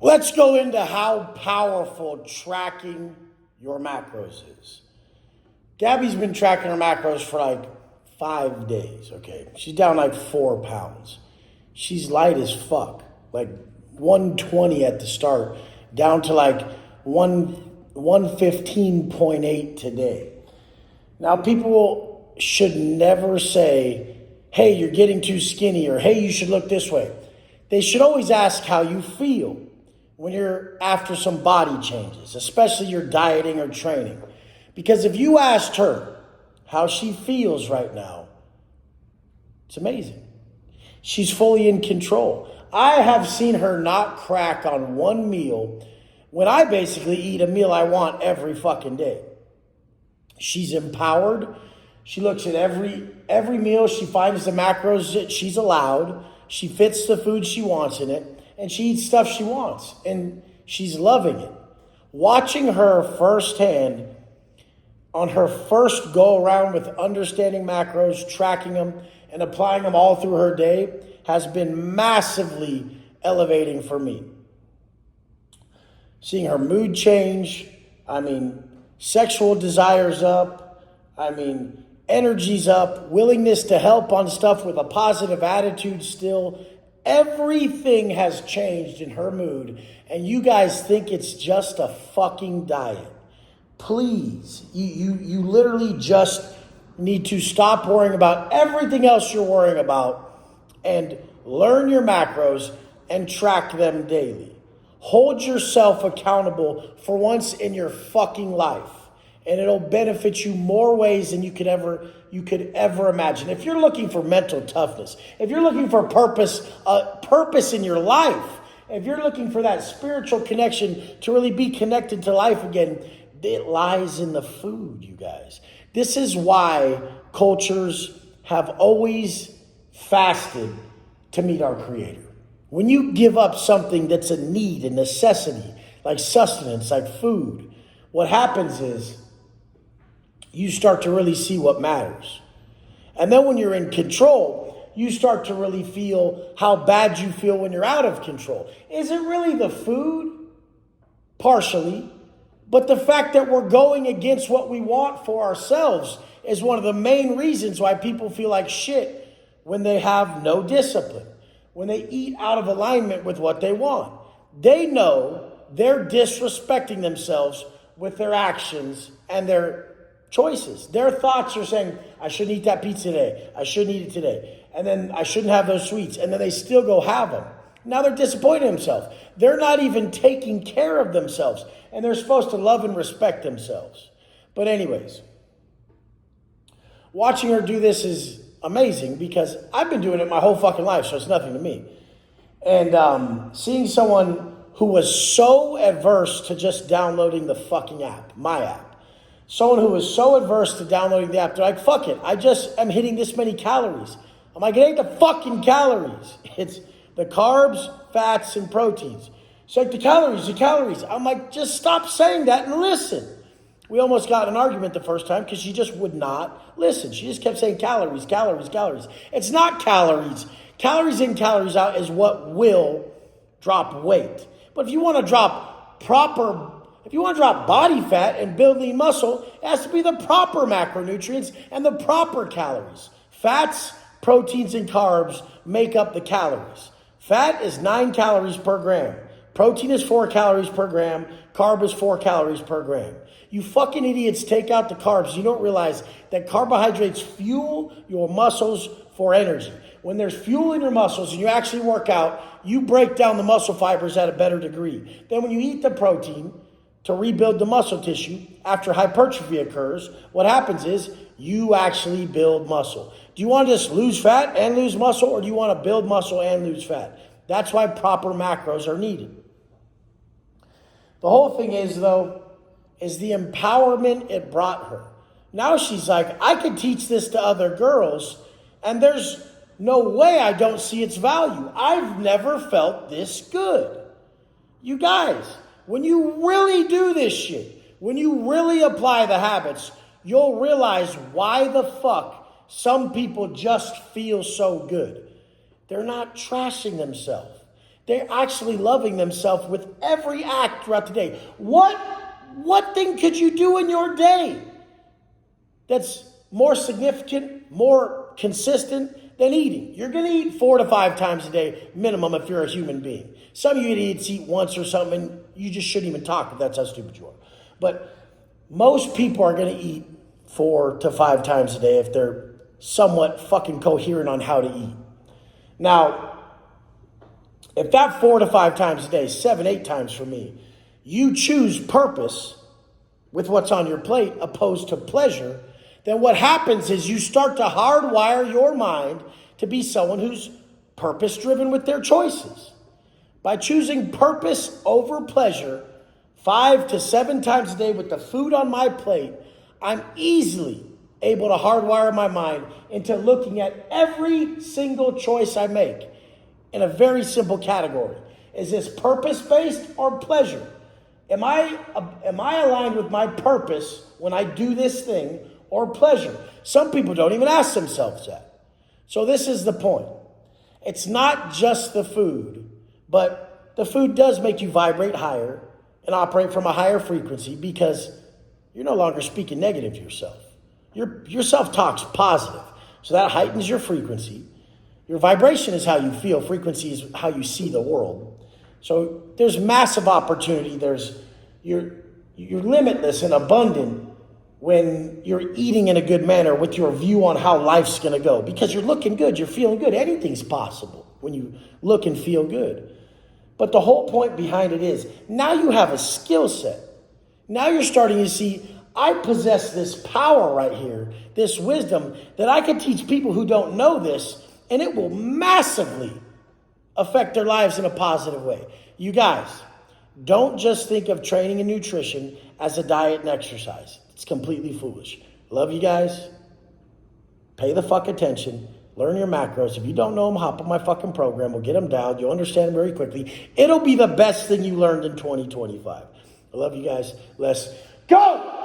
Let's go into how powerful tracking your macros is. Gabby's been tracking her macros for like 5 days, okay? She's down like 4 pounds. She's light as fuck, like 120 at the start, down to like 115.8 today. Now, people should never say, hey, you're getting too skinny, or hey, you should look this way. They should always ask how you feel when you're after some body changes, especially you're dieting or training. Because if you asked her how she feels right now, it's amazing. She's fully in control. I have seen her not crack on one meal when I basically eat a meal I want every fucking day. She's empowered. She looks at every meal. She finds the macros that she's allowed. She fits the food she wants in it. And she eats stuff she wants. And she's loving it. Watching her firsthand on her first go around with understanding macros, tracking them, and applying them all through her day has been massively elevating for me. Seeing her mood change, sexual desires up, energy's up, willingness to help on stuff with a positive attitude still. Everything has changed in her mood, and you guys think it's just a fucking diet. Please, you literally just need to stop worrying about everything else you're worrying about and learn your macros and track them daily. Hold yourself accountable for once in your fucking life, and it'll benefit you more ways than you could ever imagine. If you're looking for mental toughness, if you're looking for purpose in your life, if you're looking for that spiritual connection to really be connected to life again, it lies in the food, you guys. This is why cultures have always fasted to meet our Creator. When you give up something that's a need, a necessity, like sustenance, like food, what happens is you start to really see what matters. And then when you're in control, you start to really feel how bad you feel when you're out of control. Is it really the food? Partially. But the fact that we're going against what we want for ourselves is one of the main reasons why people feel like shit when they have no discipline, when they eat out of alignment with what they want. They know they're disrespecting themselves with their actions and their choices. Their thoughts are saying, I shouldn't eat that pizza today. I shouldn't eat it today. And then I shouldn't have those sweets. And then they still go have them. Now they're disappointing themselves. They're not even taking care of themselves. And they're supposed to love and respect themselves. But anyways, watching her do this is amazing because I've been doing it my whole fucking life, so it's nothing to me. And seeing someone who was so adverse to just downloading the fucking app, my app, someone who was so adverse to downloading the app, they're like, fuck it, I just am hitting this many calories. I'm like, it ain't the fucking calories. It's the carbs, fats, and proteins. It's like the calories. I'm like, just stop saying that and listen. We almost got in an argument the first time because she just would not listen. She just kept saying calories. It's not calories. Calories in, calories out is what will drop weight. But if you want to drop body fat and build lean muscle, it has to be the proper macronutrients and the proper calories. Fats, proteins, and carbs make up the calories. Fat is 9 calories per gram. Protein is 4 calories per gram. Carb is 4 calories per gram. You fucking idiots take out the carbs. You don't realize that carbohydrates fuel your muscles for energy. When there's fuel in your muscles and you actually work out, you break down the muscle fibers at a better degree. Then when you eat the protein to rebuild the muscle tissue after hypertrophy occurs, what happens is you actually build muscle. Do you want to just lose fat and lose muscle, or do you want to build muscle and lose fat? That's why proper macros are needed. The whole thing is the empowerment it brought her. Now she's like, I could teach this to other girls, and there's no way I don't see its value. I've never felt this good. You guys, when you really do this shit, when you really apply the habits, you'll realize why the fuck some people just feel so good. They're not trashing themselves. They're actually loving themselves with every act throughout the day. What thing could you do in your day that's more significant, more consistent than eating? You're going to eat 4 to 5 times a day minimum if you're a human being. Some of you idiots eat once or something, and you just shouldn't even talk if that's how stupid you are. But most people are going to eat 4 to 5 times a day if they're somewhat fucking coherent on how to eat. Now, if that 4 to 5 times a day, 7, 8 times for me, you choose purpose with what's on your plate opposed to pleasure, then what happens is you start to hardwire your mind to be someone who's purpose-driven with their choices. By choosing purpose over pleasure 5 to 7 times a day with the food on my plate, I'm easily able to hardwire my mind into looking at every single choice I make in a very simple category. Is this purpose-based or pleasure? Am I aligned with my purpose when I do this thing, or pleasure? Some people don't even ask themselves that. So this is the point. It's not just the food, but the food does make you vibrate higher and operate from a higher frequency because you're no longer speaking negative to yourself. Your self-talk's positive. So that heightens your frequency. Your vibration is how you feel. Frequency is how you see the world. So there's massive opportunity. You're limitless and abundant when you're eating in a good manner with your view on how life's going to go. Because you're looking good. You're feeling good. Anything's possible when you look and feel good. But the whole point behind it is now you have a skill set. Now you're starting to see, I possess this power right here, this wisdom that I can teach people who don't know this, and it will massively affect their lives in a positive way. You guys, don't just think of training and nutrition as a diet and exercise. It's completely foolish. Love you guys. Pay the fuck attention. Learn your macros. If you don't know them, hop on my fucking program. We'll get them down. You'll understand them very quickly. It'll be the best thing you learned in 2025. I love you guys. Let's go!